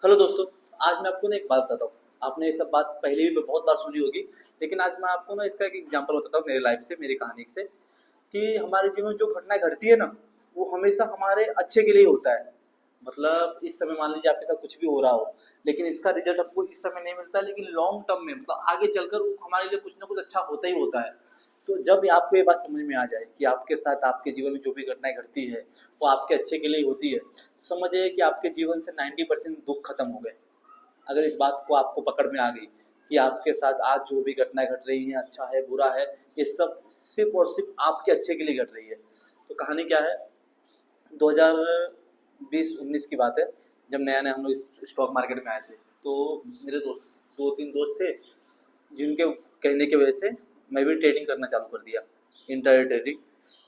Hello दोस्तों। आज मैं आपको ना एक बात बताता हूँ। आपने ये सब बात पहले भी बहुत बार सुनी होगी, लेकिन आज मैं आपको ना इसका एक एग्जांपल बताता हूँ मेरी लाइफ से, मेरी कहानी से, कि हमारे जीवन में जो घटनाएं घटती है ना, वो हमेशा हमारे अच्छे के लिए होता है। मतलब इस समय मान लीजिए आपके साथ कुछ भी हो रहा हो, लेकिन इसका रिजल्ट आपको इस समय नहीं मिलता, लेकिन लॉन्ग टर्म में मतलब आगे चलकर वो हमारे लिए कुछ ना कुछ अच्छा होता ही होता है। तो जब आपको ये बात समझ में आ जाए कि आपके साथ आपके जीवन में जो भी घटनाएं घटती है वो आपके अच्छे के लिए होती है, तो समझिए कि आपके जीवन से 90% दुख खत्म हो गए। अगर इस बात को आपको पकड़ में आ गई कि आपके साथ आज जो भी घटनाएं घट रही हैं, अच्छा है बुरा है, ये सब सिर्फ और सिर्फ आपके अच्छे के लिए घट रही है। तो कहानी क्या है, 2020-19 की बात है, जब नया नया हम लोग स्टॉक मार्केट में आए थे। तो मेरे दोस्त, दो तीन दोस्त थे, जिनके कहने की वजह से मैं भी ट्रेडिंग करना चालू कर दिया, इंटर ट्रेडिंग।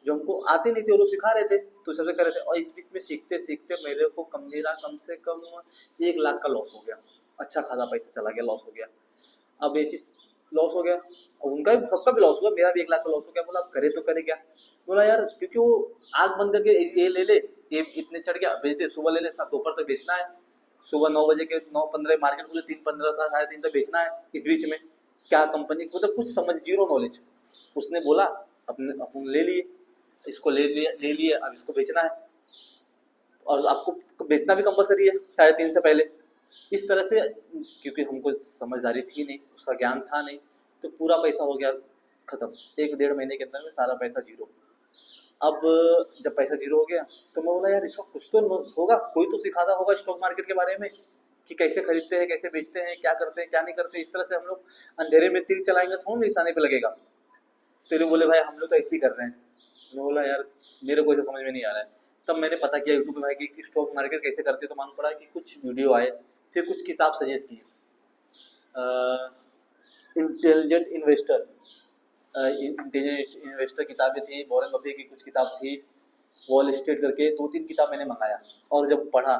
जो हमको आते नहीं थे वो लोग सिखा रहे थे, तो सबसे कर रहे थे, और इस बीच में सीखते सीखते मेरे को मेरा कम से कम 1 लाख का लॉस हो गया। अच्छा खासा पैसा चला गया, लॉस हो गया। अब ये चीज़ लॉस हो गया, और उनका भी, सबका भी लॉस हुआ, मेरा भी 1 लाख का लॉस हो गया। बोला अब करे तो करे क्या। बोला यार, क्योंकि वो आग बंद करके ये ले ले, ये इतने चढ़ गया, बेचते सुबह ले ले, दोपहर तक बेचना है। सुबह 9 बजे के 9:15 मार्केट खुले, 3:15 था, 3:30 तक बेचना है। इस बीच में क्या कंपनी को तो कुछ समझ, जीरो नॉलेज। उसने बोला, अपने अपन ले लिए, इसको ले लिए, अब इसको बेचना है, और आपको बेचना भी कंपलसरी है 3:30 से पहले। इस तरह से, क्योंकि हमको समझदारी थी नहीं, उसका ज्ञान था नहीं, तो पूरा पैसा हो गया खत्म। 1 डेढ़ महीने के अंदर में सारा पैसा जीरो। अब जब पैसा जीरो हो गया, तो मैं बोला यार इसका कुछ तो होगा, कोई तो सिखाता होगा स्टॉक मार्केट के बारे में, कि कैसे खरीदते हैं, कैसे बेचते हैं, क्या करते हैं क्या नहीं करते। इस तरह से हम लोग अंधेरे में तीर चलाएंगे थोड़ा निशाने पे लगेगा। तो ये बोले भाई हम लोग तो ऐसे ही कर रहे हैं। मैंने बोला यार मेरे को ऐसा समझ में नहीं आ रहा है। तब मैंने पता किया यूट्यूब पे भाई कि स्टॉक मार्केट कैसे करते, तो मालूम पड़ा कि कुछ वीडियो आए, फिर कुछ किताब सजेस्ट की। इंटेलिजेंट इन्वेस्टर, इंटेलिजेंट इन्वेस्टर किताबें थी, वॉरेन बफे की कुछ किताब थी, वॉल स्ट्रीट करके 2-3 किताब मैंने मंगाया। और जब पढ़ा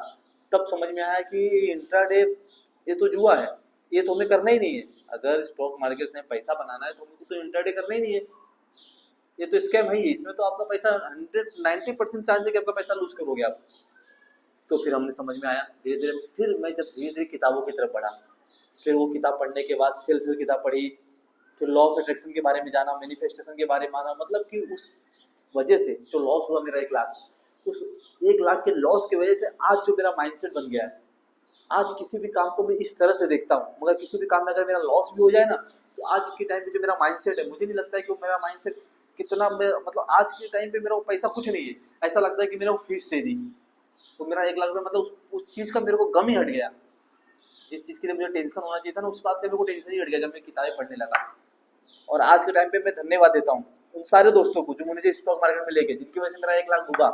तब समझ में आया कि इंट्राडे ये तो जुआ है, ये तो हमें करना ही नहीं है। अगर स्टॉक मार्केट से पैसा बनाना है तो हमको तो इंट्राडे करना ही नहीं है, ये तो स्कैम है ही। इसमें तो आपका पैसा 190% चांस है कि आपका पैसा लूज करोगे आप। तो फिर हमने समझ में आया धीरे धीरे। फिर मैं जब धीरे धीरे किताबों की तरफ बढ़ा, फिर वो किताब पढ़ने के बाद सेल्फ हेल्प किताब पढ़ी, फिर लॉ ऑफ अट्रैक्शन के बारे में जाना, मैनिफेस्टेशन के बारे में जाना। मतलब कि उस वजह से जो लॉस हुआ मेरा 1 लाख, उस 1 लाख के लॉस की वजह से आज जो मेरा माइंडसेट बन गया है, आज किसी भी काम को मैं इस तरह से देखता हूँ। मगर किसी भी काम में अगर मेरा लॉस भी हो जाए ना, तो आज के टाइम पे जो मेरा माइंडसेट है, मुझे नहीं लगता है कि वो मेरा माइंडसेट कितना, मतलब आज के टाइम पे मेरा वो पैसा कुछ नहीं है। ऐसा लगता है कि मैंने वो फीस दे दी, तो मेरा 1 लाख रुपये, मतलब उस चीज़ का मेरे को गम ही हट गया। जिस चीज़ के लिए मुझे टेंशन होना चाहिए था ना, उस बात का मेरे को टेंशन ही हट गया जब मैं किताबें पढ़ने लगा। और आज के टाइम पे मैं धन्यवाद देता हूँ उन सारे दोस्तों को जो मुझे स्टॉक मार्केट में लेके, जिनकी वजह से मेरा 1 लाख डूबा।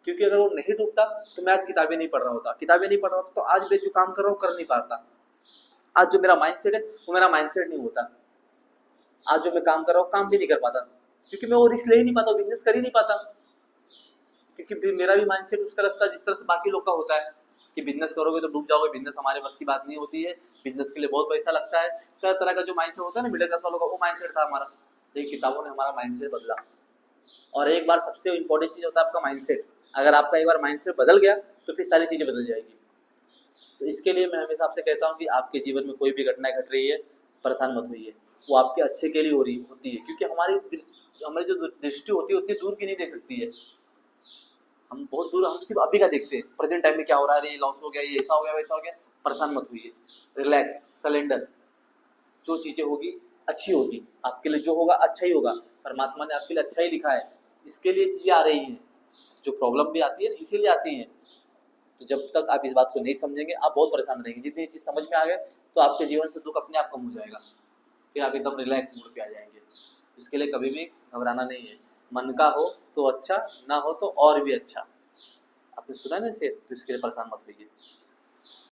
क्योंकि अगर वो नहीं डूबता तो मैं आज किताबें नहीं पढ़ रहा होता, किताबें नहीं पढ़ रहा होता तो आज मैं जो काम कर रहा हूँ कर नहीं पाता। आज जो मेरा माइंडसेट है वो मेरा माइंडसेट नहीं होता, आज जो मैं काम कर रहा हूँ काम भी नहीं कर पाता, क्योंकि मैं वो रिस्क ले ही नहीं पाता, बिजनेस कर ही नहीं पाता। क्योंकि मेरा भी माइंडसेट उस तरह का जिस तरह से बाकी लोग का होता है कि बिजनेस करोगे तो डूब जाओगे, बिजनेस हमारे बस की बात नहीं होती है, बिजनेस के लिए बहुत पैसा लगता है। तरह तरह का जो माइंडसेट होता है ना मिडिल क्लास वालों का, वो माइंडसेट था हमारा। लेकिन किताबों ने हमारा माइंडसेट बदला। और एक बार सबसे इंपॉर्टेंट चीज़ होता है आपका माइंडसेट। अगर आपका एक बार माइंडसेट बदल गया तो फिर सारी चीज़ें बदल जाएगी। तो इसके लिए मैं हमेशा आपसे कहता हूँ कि आपके जीवन में कोई भी घटना घट रही है, परेशान मत होइए, वो आपके अच्छे के लिए हो रही होती है। क्योंकि हमारी जो दृष्टि होती है उतनी दूर की नहीं देख सकती है। हम बहुत दूर, हम सिर्फ अभी का देखते हैं, प्रेजेंट टाइम में क्या हो रहा है, ये लॉस हो गया, ये ऐसा हो गया, वैसा हो गया। परेशान मत होइए, रिलैक्स, सलेंडर। जो चीज़ें होगी अच्छी होगी, आपके लिए जो होगा अच्छा ही होगा। परमात्मा ने आपके लिए अच्छा ही लिखा है, इसके लिए चीज़ें आ रही हैं। जो प्रॉब्लम भी आती है इसीलिए आती हैं। तो जब तक आप इस बात को नहीं समझेंगे आप बहुत परेशान रहेंगे। जितनी चीज़ समझ में आ गए तो आपके जीवन से दुख अपने आप कम हो जाएगा, फिर आप एकदम रिलैक्स मूड पे आ जाएंगे। इसके लिए कभी भी घबराना नहीं है। मन का हो तो अच्छा, ना हो तो और भी अच्छा। आपने सुना ना इसे, तो इसके लिए परेशान मत होइए।